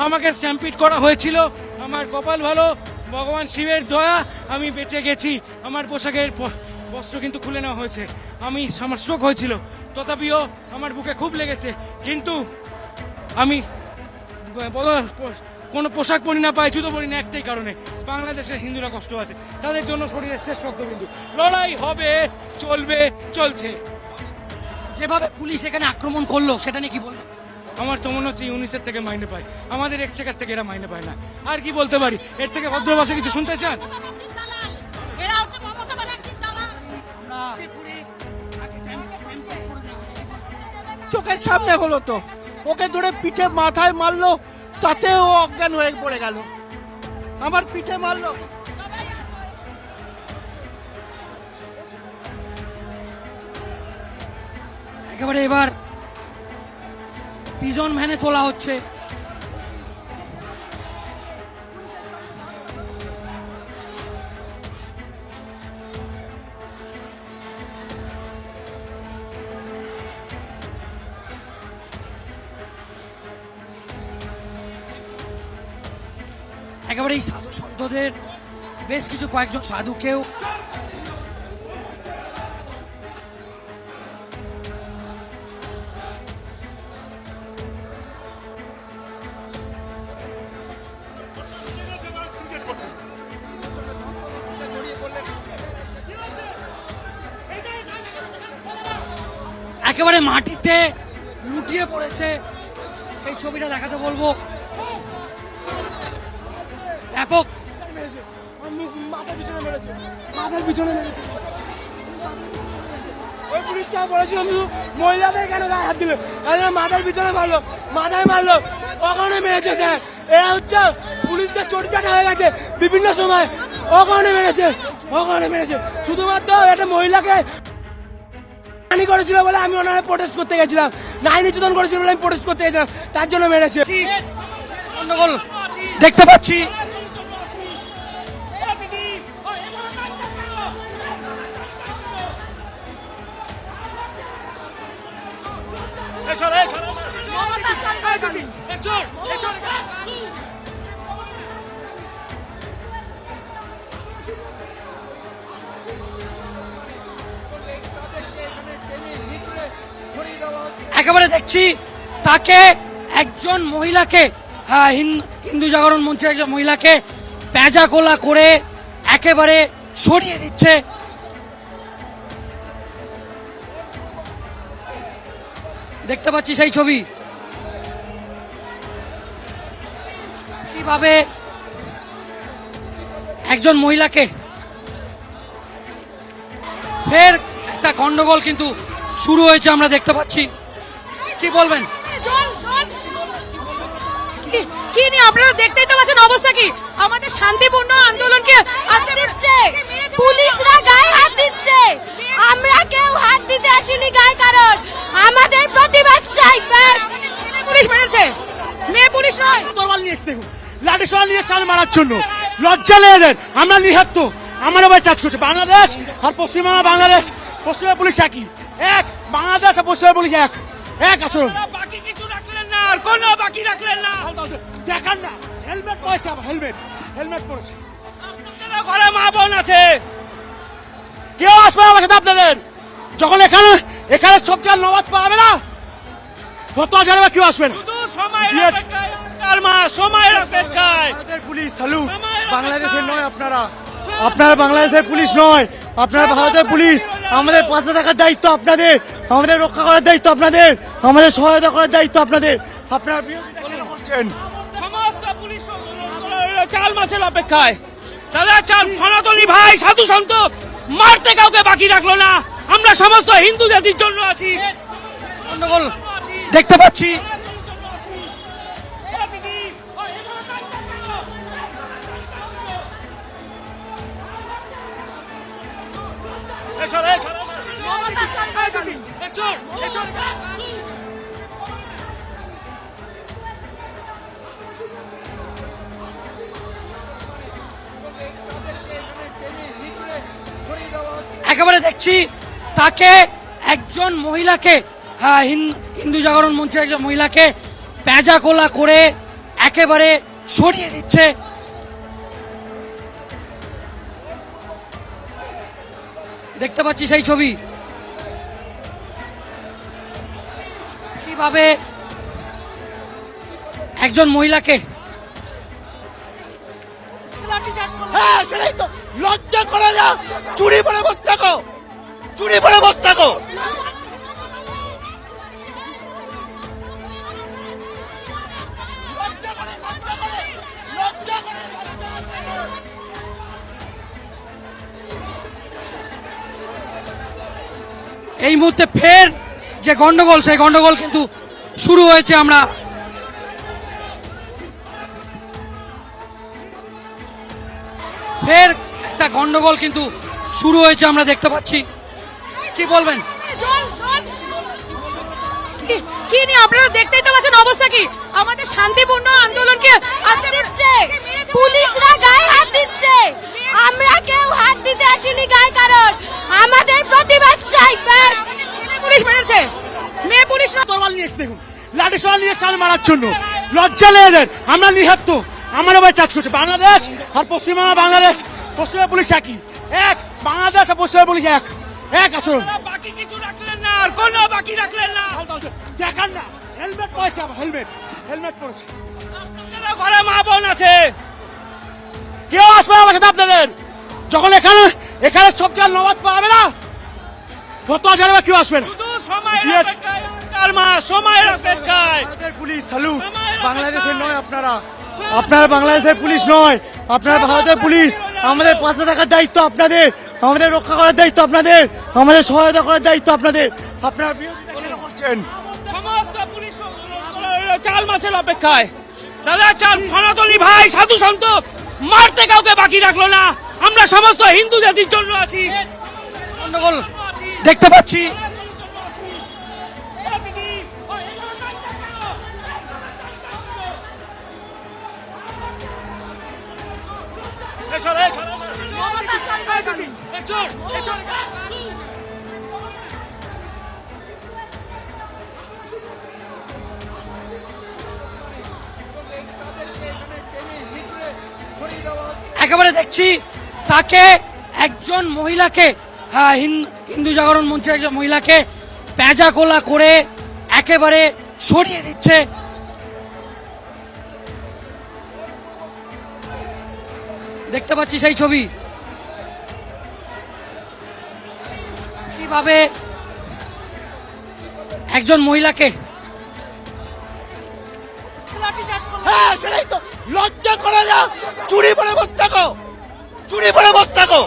আমাকে স্ট্যাম্পিড করা হয়েছিল, আমার কপাল ভালো, ভগবান শিবের দয়া আমি বেঁচে গেছি। আমার পোশাকের বস্ত্র কিন্তু খুলে নেওয়া হয়েছে। আমার স্ট্রোক হয়েছিল, তথাপিও আমার বুকে খুব লেগেছে, কিন্তু আমি কোনো পোশাক পরি না, পাই জুতো পরি না, একটাই কারণে বাংলাদেশের হিন্দুরা কষ্ট আছে, তাদের জন্য শরীরের শেষ রক্তবিন্দু। লড়াই হবে, চলবে, চলছে। যেভাবে পুলিশ এখানে আক্রমণ করলো সেটা নিয়ে কি বলবো? আমার তো মনে হচ্ছে ইউনিসেফ থেকে মাইনে পায়, আমাদের এক্সচেকার থেকে এরা মাইনে পায় না। আর কি বলতে পারি, এর থেকে ভদ্র ভাষা কিছু শুনতে চান? চোখের সামনে হলো তো, ওকে ধরে পিঠে মাথায় মারলো, তাতেও অজ্ঞান হয়ে পড়ে গেল। আমার পিঠে মারলো। একেবারে এবার পিজন ভ্যানে তোলা হচ্ছে। একেবারে এই সাধু সন্তদের বেশ কিছু কয়েকজন সাধুকেও একেবারে মাটিতে লুটিয়ে পড়েছে, সেই ছবিটা দেখাতে বলবো। ব্যাপক মাথার পিছনে মেরেছে, মাথার পিছনে মেরেছে। ওই পুলিশটা বলেছিল মহিলাদের কেন গায়ে হাত দিল, মাথার পিছনে মারলো, মাথায় মারলো, ওখানে মেরেছে স্যার। এরা হচ্ছে পুলিশদের চটিচাটা হয়ে গেছে বিভিন্ন সময়, ওখানে মেরেছে, ওখানে মেরেছে। শুধুমাত্র একটা মহিলাকে করেছিল বলে আমি ওনারা প্রোটেস্ট করতে গেছিলাম, নারী নির্যাতন করেছিল বলে আমি প্রোটেস্ট করতে গেছিলাম, তার জন্য মেরেছে। গন্ডগোল দেখতে পাচ্ছি। একেবারে দেখছি তাকে একজন মহিলাকে, হিন্দু জাগরণ মঞ্চের একজন মহিলাকে পেঁজা কোলা করে একেবারে সরিয়ে দিচ্ছে। দেখতে পাচ্ছি সেই ছবি, কিভাবে একজন মহিলাকে ফের একটা গন্ডগোল কিন্তু শুরু হয়েছে, আমরা দেখতে পাচ্ছি। কি বলবেন? কি নিয়ে আপনারা দেখতেই তো পাচ্ছেন অবস্থা কি। আমাদের শান্তিপূর্ণ আন্দোলনকে আটকে দিচ্ছে, পুলিশরা গায়ে হাত দিচ্ছে। আমরা কেউ হাত দিতে আসিনি গায়ে, কারণ আমাদের প্রতিবাদ চাই। ব্যাস, পুলিশ মেরেছে, মেয়ে পুলিশ নয়। তরবাল নিয়েছে, দেখুন লাঠি সোনা নিয়ে সাল মারার জন্য। লজ্জা লেগে দেন, আমরা নিহত, আমার ভাই চার্জ করছে। বাংলাদেশ আর পশ্চিমবাংলা, বাংলাদেশ পশ্চিমবঙ্গ পুলিশ একই, এক। বাংলাদেশ আর পশ্চিমবঙ্গ পুলিশ এক, এক আচরণ। বাকি কিছু রাখলেন না, আর কোনো বাকি রাখলেন না। দেখান না, হেলমেট পরেছে, আবার হেলমেট, হেলমেট পরেছে। আপনারা ঘরে মা বোন আছে, কেউ আসবে আমার সাথে আপনাদের। যখন এখানে এখানে সব জায়গায় নমাজ পড়াবে না, কত হাজার কেউ আসবে না। শুধু সময়ের অপেক্ষায়, আর মা সময়ের অপেক্ষায়। আমাদের পুলিশ স্যালুট, বাংলাদেশের নয় আপনারা, আপনারা বাংলাদেশের পুলিশ নয়, আপনারা ভারতের পুলিশ। আমাদের পাশে থাকার দায়িত্ব আপনাদের, আমাদের রক্ষা করার দায়িত্ব আপনাদের, আমাদের সহায়তা করার দায়িত্ব আপনাদের। আপনারা বিরোধিতা কেন করছেন? সমস্ত পুলিশ চাল মাসের অপেক্ষায়। দাদা চাল, সনাতনী ভাই, সাধু সন্ত মারতে কাউকে বাকি রাখলো না। আমরা সমস্ত হিন্দু জাতির জন্য আছি। গন্ডগোল দেখতে পাচ্ছি। একেবারে দেখছি তাকে একজন মহিলাকে, হিন্দু জাগরণ মঞ্চের একজন মহিলাকে পেঁজা কোলা করে একেবারে সরিয়ে দিচ্ছে। দেখতে পাচ্ছি সেই ছবি, কিভাবে একজন মহিলাকে হ্যাঁ সেটাই তো, লজ্জা করে না, চুরি পরে বসে থাকো, চুরি পরে বসে থাকো। এই মুহূর্তে ফের যে গন্ডগোল, সেই গন্ডগোল কিন্তু শুরু হয়েছে। আমরা ফের একটা গন্ডগোল কিন্তু শুরু হয়েছে, আমরা দেখতে পাচ্ছি। কি বলবেন? কি নিয়ে আপনারা দেখতেই তো পাচ্ছেন অবস্থা কি। আমাদের শান্তিপূর্ণ আন্দোলনকে আজকে দিচ্ছে, পুলিশরা গায়ে হাত দিচ্ছে। আমরা কেউ হাত দিতে আসিনি গায়ে কারোর, আমাদের প্রতিবাদ চাই ব্যাস। পুলিশ মেরেছে, মেয়ে পুলিশ না। তরোয়াল নিয়েছে, দেখুন লাঠি সোনা নিয়ে সাল মারার জন্য। লজ্জা লেগে দেন, আমরা নিহত, আমার ভাই চাষ করছে। বাংলাদেশ আর পশ্চিমবঙ্গ, বাংলাদেশ পশ্চিমবঙ্গ পুলিশ একই, এক বাংলাদেশ আর পশ্চিমবঙ্গ পুলিশ এক, এক আচরণ। বাকি কিছু রাখলেন না, আর কোনো বাকি রাখলেন না। দেখান না, হেলমেট পরেছে, আবার হেলমেট, হেলমেট পরেছে। ঘরে মা বোন আছে, কেউ আসবে আমার সাথে আপনাদের। যখন এখানে এখানে সব জায়গায় নমাজ পড়াবে না, কত হাজার কেউ আসবে না। ভারতের পুলিশ স্যালুট, বাংলাদেশের নয় আপনারা, আপনারা বাংলাদেশের পুলিশ নয়, আপনারা ভারতের পুলিশ। আমাদের পাশে থাকার দায়িত্ব আপনাদের, আমাদের রক্ষা করার দায়িত্ব আপনাদের, আমাদের সহায়তা করার দায়িত্ব আপনাদের। আপনারা বিরোধিতা কেন করছেন? সমস্ত পুলিশ চাল মাসের অপেক্ষায়। দাদা চাল, সনাতনী ভাই, সাধু সন্ত মারতে কাউকে বাকি রাখলো না। আমরা সমস্ত হিন্দু জাতির জন্য আছি। গন্ডগোল দেখতে পাচ্ছি। একেবারে দেখছি তাকে, একজন মহিলাকে, হ্যাঁ হিন্দু জাগরণ মঞ্চের একজন মহিলাকে পেঁজা কোলা করে একেবারে সরিয়ে দিচ্ছে। দেখতে পাচ্ছি সেই ছবি, কিভাবে একজন মহিলাকে হ্যাঁ সেটাই তো, লজ্জা করে না, চুরি পরে বসে থাকো, চুরি পরে বসে থাকো।